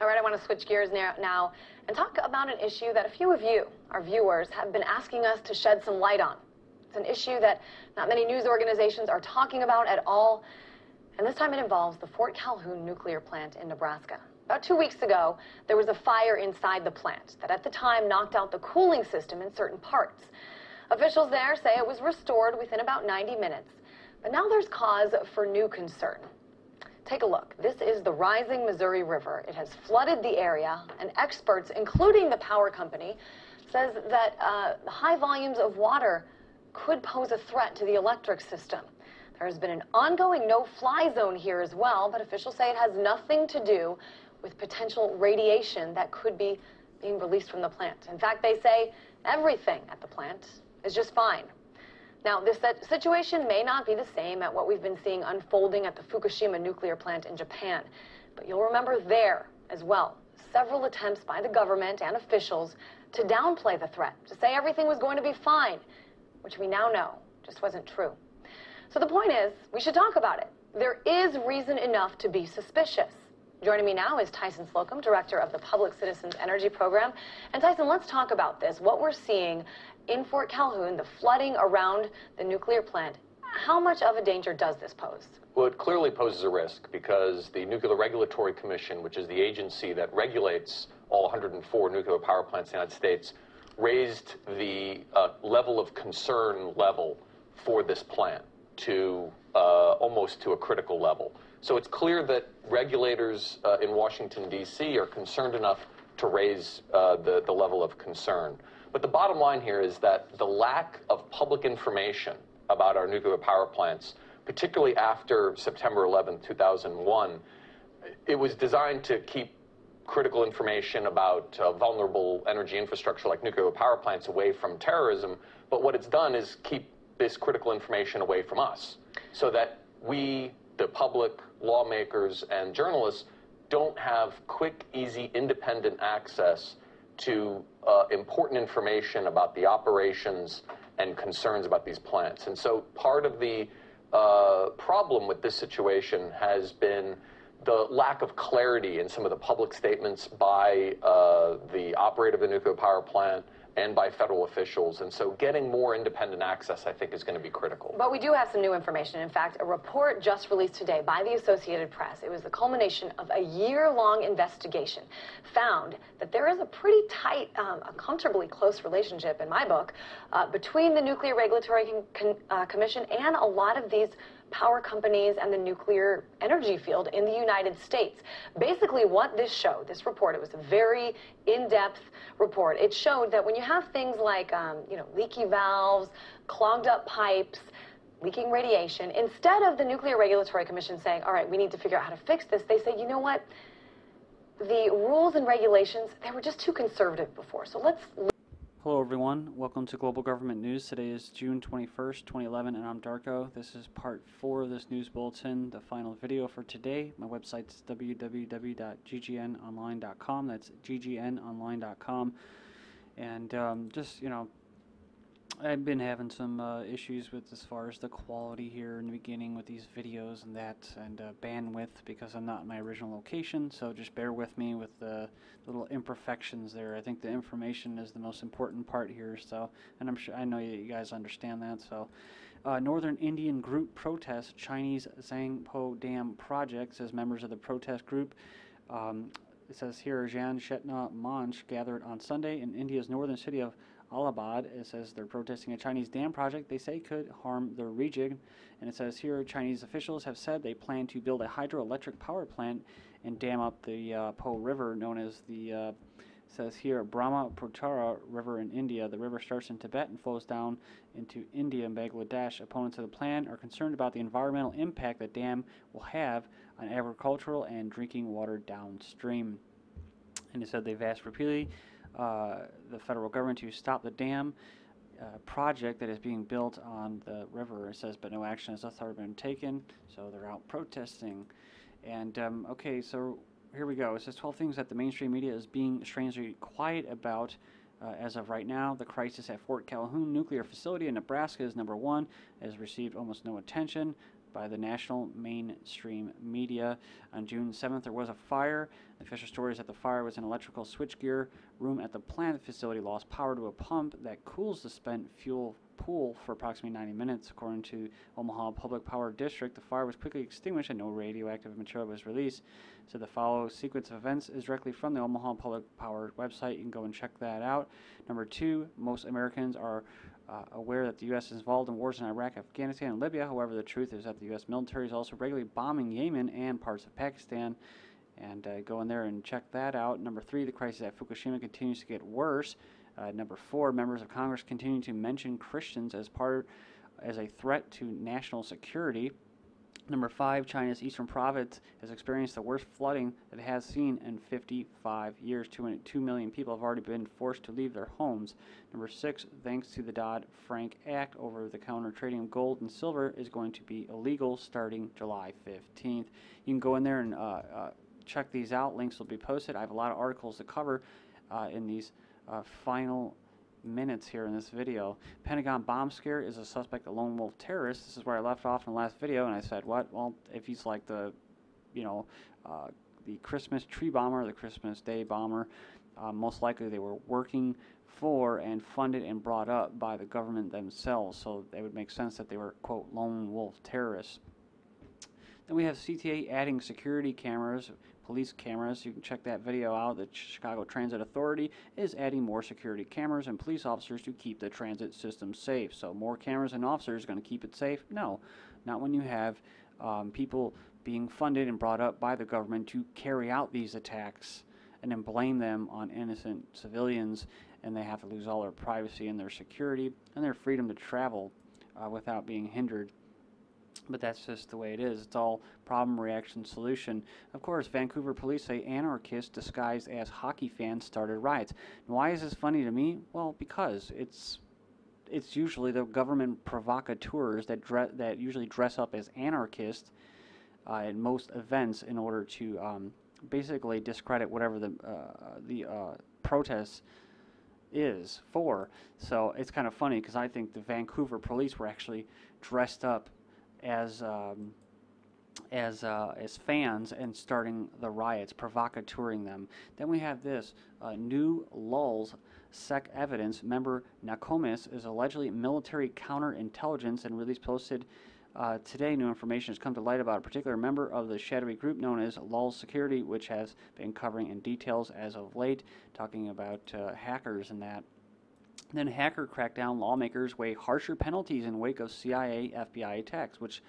All right, I want to switch gears now and talk about an issue that a few of you, our viewers, have been asking us to shed some light on. It's an issue that not many news organizations are talking about at all, and this time it involves the Fort Calhoun nuclear plant in Nebraska. About 2 weeks ago, there was a fire inside the plant that at the time knocked out the cooling system in certain parts. Officials there say it was restored within about 90 minutes, but now there's cause for new concern. Take a look. This is the rising Missouri River. It has flooded the area, and experts, including the power company, says that high volumes of water could pose a threat to the electric system. There has been an ongoing no-fly zone here as well, but officials say it has nothing to do with potential radiation that could be being released from the plant. In fact, they say everything at the plant is just fine. Now, this situation may not be the same at what we've been seeing unfolding at the Fukushima nuclear plant in Japan, but you'll remember there as well several attempts by the government and officials to downplay the threat, to say everything was going to be fine, which we now know just wasn't true. So the point is, we should talk about it. There is reason enough to be suspicious. Joining me now is Tyson Slocum, director of the Public Citizens Energy Program. And Tyson, let's talk about this. What we're seeing in Fort Calhoun, the flooding around the nuclear plant, how much of a danger does this pose? Well, it clearly poses a risk because the Nuclear Regulatory Commission, which is the agency that regulates all 104 nuclear power plants in the United States, raised the level of concern level for this plant to almost to a critical level. So it's clear that regulators in Washington, D.C. are concerned enough to raise the level of concern. But the bottom line here is that the lack of public information about our nuclear power plants, particularly after September 11, 2001, it was designed to keep critical information about vulnerable energy infrastructure like nuclear power plants away from terrorism. But what it's done is keep this critical information away from us so that we, the public, lawmakers, and journalists don't have quick, easy, independent access to important information about the operations and concerns about these plants. And so part of the problem with this situation has been the lack of clarity in some of the public statements by the operator of the nuclear power plant and by federal officials. And so getting more independent access, I think, is going to be critical. But we do have some new information. In fact, a report just released today by the Associated Press, it was the culmination of a year-long investigation, found that there is a pretty tight, a comfortably close relationship, in my book, between the Nuclear Regulatory Commission and a lot of these power companies and the nuclear energy field in the United States. Basically, what this showed, this report, it was a very in-depth report. It showed that when you have things like, leaky valves, clogged up pipes, leaking radiation, instead of the Nuclear Regulatory Commission saying, all right, we need to figure out how to fix this, they say, you know what? The rules and regulations, they were just too conservative before. So let's... Hello everyone, welcome to Global Government News. Today is June 21st, 2011, and I'm Darko. This is part 4 of this news bulletin, the final video for today. My website's www.ggnonline.com. That's ggnonline.com. And I've been having some issues with as far as the quality here in the beginning with these videos and that, and bandwidth, because I'm not in my original location, so just bear with me with the little imperfections there. I think the information is the most important part here, so, and I know you guys understand that. So Northern Indian group protests Chinese Zhangpo Dam project, says members of the protest group. It says here, Jan Shetna Manch gathered on Sunday in India's northern city of Allahabad. It says they're protesting a Chinese dam project they say could harm their region. And it says here, Chinese officials have said they plan to build a hydroelectric power plant and dam up the Po River, known as the, says here, Brahmaputra River in India. The river starts in Tibet and flows down into India and Bangladesh. Opponents of the plan are concerned about the environmental impact the dam will have on agricultural and drinking water downstream. And it said they've asked repeatedly the federal government to stop the dam project that is being built on the river. It says, but no action has thus far been taken, so they're out protesting. And okay, so here we go. It says 12 things that the mainstream media is being strangely quiet about as of right now. The crisis at Fort Calhoun nuclear facility in Nebraska is number 1, has received almost no attention. by the national mainstream media. On June 7th, there was a fire. The official story is that the fire was an electrical switchgear room at the plant. The facility lost power to a pump that cools the spent fuel pool for approximately 90 minutes. According to Omaha Public Power District, the fire was quickly extinguished and no radioactive material was released. So the follow sequence of events is directly from the Omaha Public Power website. You can go and check that out. Number 2, most Americans are aware that the U.S. is involved in wars in Iraq, Afghanistan, and Libya. However, the truth is that the U.S. military is also regularly bombing Yemen and parts of Pakistan. And go in there and check that out. Number 3, the crisis at Fukushima continues to get worse. Number 4, members of Congress continue to mention Christians as a threat to national security. Number 5, China's eastern province has experienced the worst flooding that it has seen in 55 years. 2 million people have already been forced to leave their homes. Number 6, thanks to the Dodd-Frank Act, over-the-counter trading of gold and silver is going to be illegal starting July 15th. You can go in there and check these out. Links will be posted. I have a lot of articles to cover in these final minutes here in this video. Pentagon bomb scare, is a suspect a lone wolf terrorist? This is where I left off in the last video, and I said, what? Well, if he's like the, the Christmas tree bomber, the Christmas Day bomber, most likely they were working for and funded and brought up by the government themselves, so it would make sense that they were, quote, lone wolf terrorists. Then we have CTA adding security cameras, police cameras. You can check that video out. The Chicago Transit Authority is adding more security cameras and police officers to keep the transit system safe. So more cameras and officers are going to keep it safe? No, not when you have people being funded and brought up by the government to carry out these attacks and then blame them on innocent civilians, and they have to lose all their privacy and their security and their freedom to travel without being hindered. But that's just the way it is. It's all problem, reaction, solution. Of course, Vancouver police say anarchists disguised as hockey fans started riots. And why is this funny to me? Well, because it's usually the government provocateurs that usually dress up as anarchists at most events in order to basically discredit whatever the protest is for. So it's kind of funny because I think the Vancouver police were actually dressed up as fans and starting the riots, provocateuring them. Then we have this new lulls sec evidence. Member Nakomis is allegedly military counterintelligence, and release posted today. New information has come to light about a particular member of the shadowy group known as Lulls Security, which has been covering in details as of late, talking about hackers and that. Then hacker crackdown, lawmakers weigh harsher penalties in wake of CIA FBI attacks, which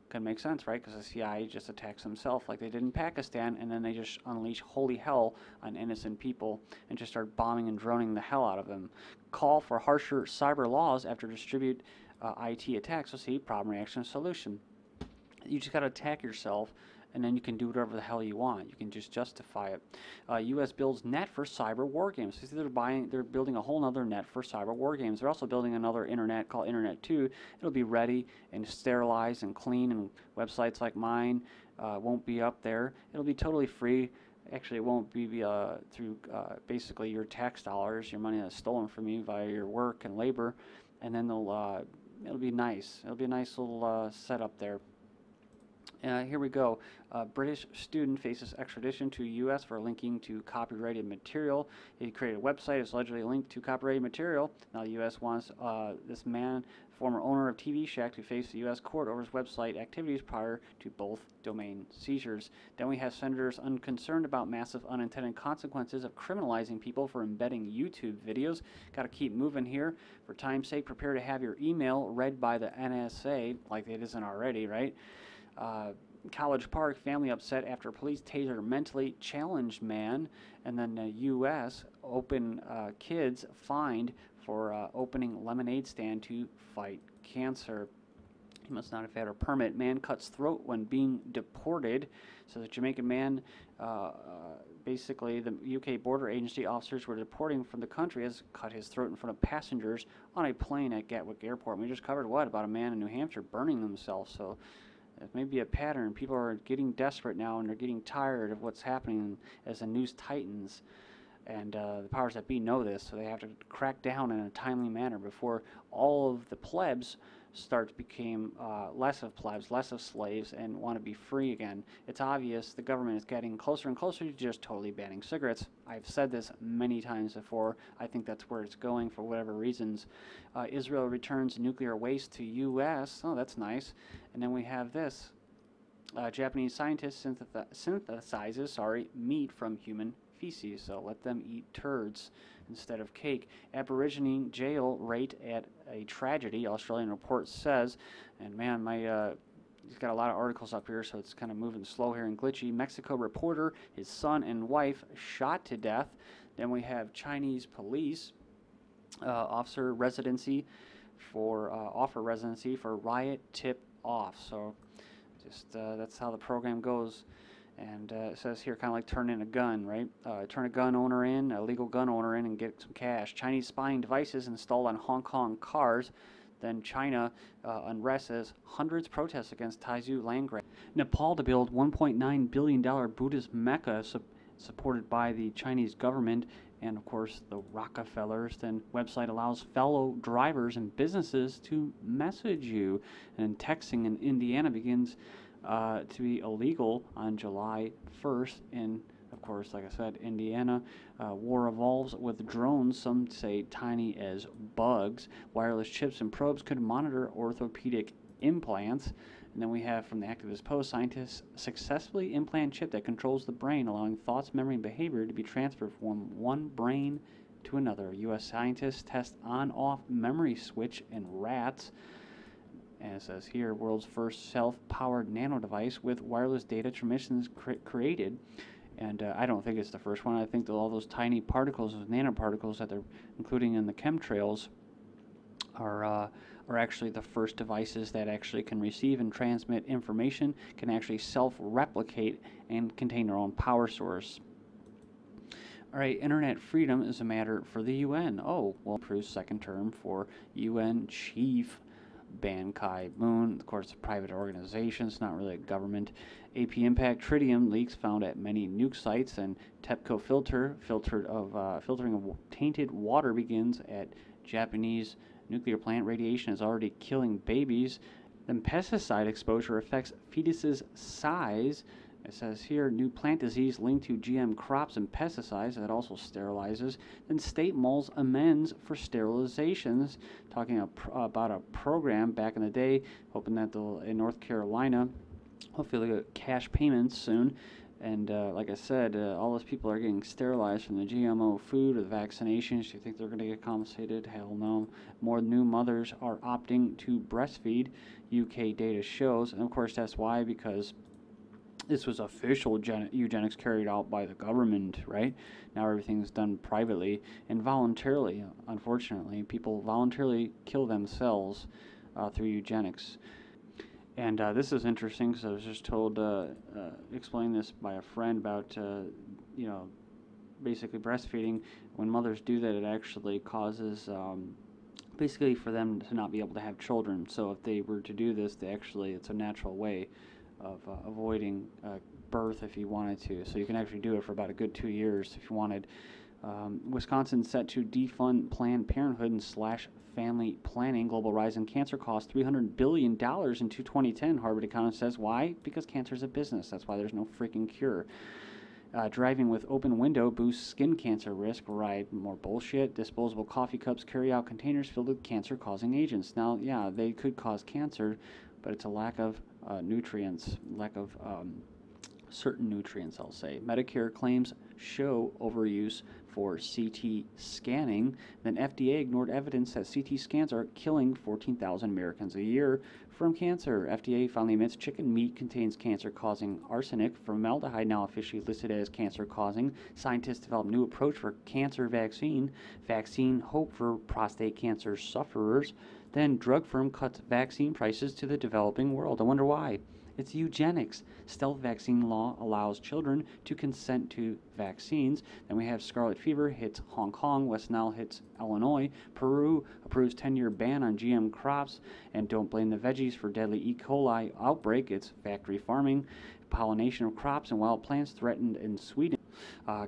can make sense, right? Because the CIA just attacks themselves like they did in Pakistan, and then they just unleash holy hell on innocent people and just start bombing and droning the hell out of them. Call for harsher cyber laws after distribute IT attacks. So see, problem, reaction, solution. You just got to attack yourself, and then you can do whatever the hell you want. You can just justify it. U.S. builds net for cyber war games. So they're building a whole other net for cyber war games. They're also building another internet called Internet 2. It'll be ready and sterilized and clean, and websites like mine won't be up there. It'll be totally free. Actually, it won't be through basically your tax dollars, your money that's stolen from you via your work and labor, and then it'll be nice. It'll be a nice little setup there. Here we go. British student faces extradition to U.S. for linking to copyrighted material. He created a website that's allegedly linked to copyrighted material. Now the U.S. wants this man, former owner of TV Shack, to face the U.S. court over his website activities prior to both domain seizures. Then we have senators unconcerned about massive unintended consequences of criminalizing people for embedding YouTube videos. Got to keep moving here. For time's sake, prepare to have your email read by the NSA, like it isn't already, right? College Park, family upset after police taser mentally challenged man. And then the U.S. open kids fined for opening lemonade stand to fight cancer. He must not have had a permit. Man cuts throat when being deported. So the Jamaican man, basically the UK border agency officers were deporting from the country, has cut his throat in front of passengers on a plane at Gatwick Airport. We just covered what about a man in New Hampshire burning themselves. So it may be a pattern. People are getting desperate now, and they're getting tired of what's happening as the news tightens. And the powers that be know this, so they have to crack down in a timely manner before all of the plebs became less of plebs, less of slaves, and want to be free again. It's obvious the government is getting closer and closer to just totally banning cigarettes. I've said this many times before. I think that's where it's going for whatever reasons. Israel returns nuclear waste to U.S. Oh, that's nice. And then we have this. Japanese scientist synthesizes meat from human feces, so let them eat turds instead of cake. Aborigine jail rate at a tragedy, Australian report says. And man, he's got a lot of articles up here, so it's kind of moving slow here and glitchy. Mexico reporter, his son and wife shot to death. Then we have Chinese police offer residency for riot tip off. So just that's how the program goes. And it says here, kind of like turn in a gun, right? Turn a legal gun owner in and get some cash. Chinese spying devices installed on Hong Kong cars. Then China unrest as hundreds protest against Taizu land grab. Nepal to build $1.9 billion Buddhist Mecca supported by the Chinese government and, of course, the Rockefellers. Then website allows fellow drivers and businesses to message you. And texting in Indiana begins to be illegal on July 1st in, of course, like I said, Indiana. War evolves with drones, some say tiny as bugs. Wireless chips and probes could monitor orthopedic implants. And then we have from the activist post, scientists successfully implant chip that controls the brain, allowing thoughts, memory, and behavior to be transferred from one brain to another. U.S. scientists test on-off memory switch in rats. And it says here, world's first self-powered nano device with wireless data transmissions created. And I don't think it's the first one. I think that all those tiny particles, those nanoparticles that they're including in the chemtrails, are actually the first devices that actually can receive and transmit information, can actually self-replicate and contain their own power source. All right, internet freedom is a matter for the UN. Oh, well, approves second term for UN chief Ban Ki-moon. Of course, it's a private organization. It's not really a government. AP impact tritium leaks found at many nuke sites, and TEPCO filtering of tainted water begins at Japanese nuclear plant. Radiation is already killing babies. Then pesticide exposure affects fetuses' size. It says here, new plant disease linked to GM crops and pesticides that also sterilizes. Then state malls amends for sterilizations. Talking about a program back in the day, hoping that in North Carolina, hopefully they'll get cash payments soon. And like I said, all those people are getting sterilized from the GMO food or the vaccinations. Do you think they're going to get compensated? Hell no. More new mothers are opting to breastfeed, UK data shows. And of course, that's why, because this was official eugenics carried out by the government, right? Now everything's done privately and voluntarily. Unfortunately, people voluntarily kill themselves through eugenics. And this is interesting because I was just told, explain this by a friend about, basically breastfeeding. When mothers do that, it actually causes, basically for them to not be able to have children. So if they were to do this, it's a natural way of avoiding birth if you wanted to. So you can actually do it for about a good 2 years if you wanted. Wisconsin set to defund Planned Parenthood and slash family planning. Global rise in cancer costs $300 billion in 2010. Harvard economist says, why? Because cancer is a business. That's why there's no freaking cure. Driving with open window boosts skin cancer risk. Right, more bullshit. Disposable coffee cups, carry-out containers filled with cancer-causing agents. Now, yeah, they could cause cancer, but it's a lack of nutrients, lack of certain nutrients, I'll say. Medicare claims show overuse for CT scanning. Then FDA ignored evidence that CT scans are killing 14,000 Americans a year from cancer. FDA finally admits chicken meat contains cancer-causing arsenic. Formaldehyde now officially listed as cancer-causing. Scientists develop new approach for cancer vaccine. Vaccine hope for prostate cancer sufferers. Then drug firm cuts vaccine prices to the developing world. I wonder why. It's eugenics. Stealth vaccine law allows children to consent to vaccines. Then we have scarlet fever hits Hong Kong. West Nile hits Illinois. Peru approves 10-year ban on GM crops. And don't blame the veggies for deadly E. coli outbreak. It's factory farming. Pollination of crops and wild plants threatened in Sweden.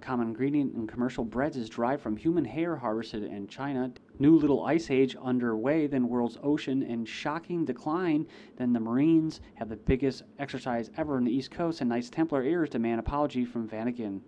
Common ingredient in commercial breads is derived from human hair harvested in China. New little ice age underway, then world's ocean in shocking decline. Then the Marines have the biggest exercise ever in the East Coast, and Knights Templar heirs demand apology from Vatican.